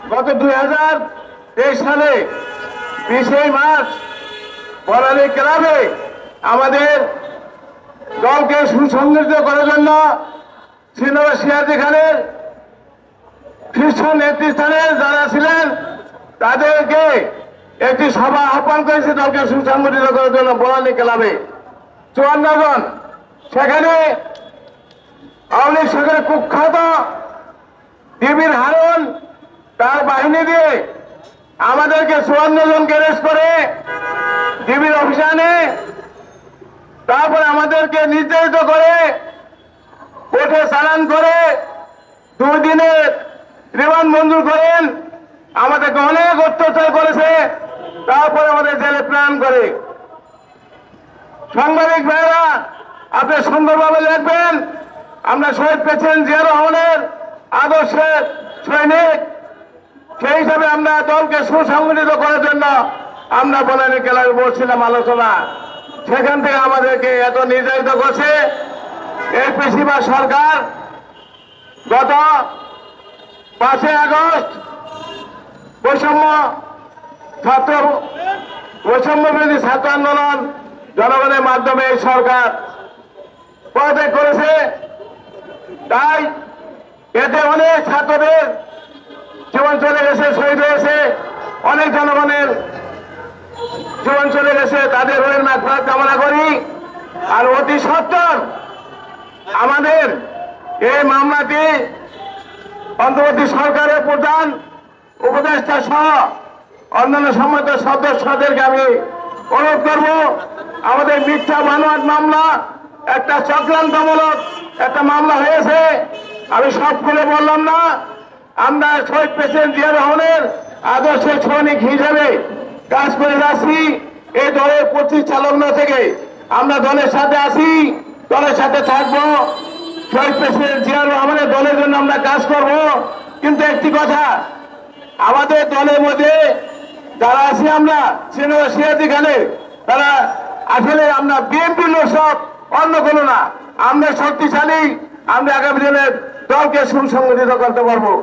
গত 2023 সালে 20 মার্চ বলালী ক্লাবে আমাদের দলকে সুসংগঠিত করার জন্য শ্রীনগর সিরাজি খানের শীর্ষ নেতৃস্থানে যারা ছিলেন তাদেরকে একটি সভা আহ্বান করেছে দলকে সুসংগঠিত করার জন্য বলালী ক্লাবে 54 জন। সেখানে আওয়ামী লীগ সরকারের কুখ্যাত ডিবির হারুন তার বাহিনী দিয়ে আমাদেরকে 54 জনকে অ্যারেস্ট করে ডিবির অফিসে আনে, তারপরে আমাদেরকে নির্যাতিত করে কোর্টে চালান করে 2 দিনের রিমান্ড মঞ্জুর করেন, আমাদেরকে অনেক অত্যাচার করেছে, তারপরে আমাদের জেলে প্রেরণ করে। সাংবাদিক ভাইয়েরা আপনি সুন্দরভাবে লিখবেন, আমরা শহীদ প্রেসিডেন্ট জিয়া রহমানের আদর্শের সৈনিক, সেই হিসাবে আমরা দলকে সুসংগঠিত করার জন্য আমরা বলালী ক্লাবে বসছিলাম আলোচনা। সেখান থেকে আমাদেরকে এত নির্যাতিত করছে এই পেশিবাদ সরকার। গত 5 আগস্ট বৈষম্য বিরোধী ছাত্র আন্দোলন জনগণের মাধ্যমে এই সরকার পদত্যাগ করেছে। তাই এতে অনেক ছাত্রদের জীবন চলে গেছে, শহীদ হয়েছে, অনেক জনগণের জীবন চলে গেছে, তাদের রোহের মাগফিরাত কামনা করি। আর অতি সত্বর আমাদের এই মামলাটি অন্তর্বর্তী সরকারের প্রধান উপদেষ্টা সহ অন্যান্য সম্মানিত সদস্যদেরকে আমি অনুরোধ করব, আমাদের মিথ্যা বানোয়াট মামলা একটা চক্রান্তমূলক একটা মামলা হয়েছে, আমি সব খুলে বললাম না। আমরা শহীদ প্রেসিডেন্ট জিয়া রহমানের আদর্শের সৈনিক হিসেবে কাজ করে যাচ্ছি। এই দলের প্রতিষ্ঠালগ্ন থেকে আমরা দলের সাথে আছি, দলের সাথে থাকবো, শহীদ প্রেসিডেন্ট জিয়া রহমানের দলের জন্য আমরা কাজ করব। কিন্তু একটি কথা, আমাদের দলের মধ্যে যারা আছি আমরা শ্রীনগর সিরাজি খানে, তারা আসলে আমরা বিএনপির লোক, সব অন্য কোনো না। আমরা শক্তিশালী, আমরা আগামী দিনে দলকে সুসংগঠিত করতে পারবো।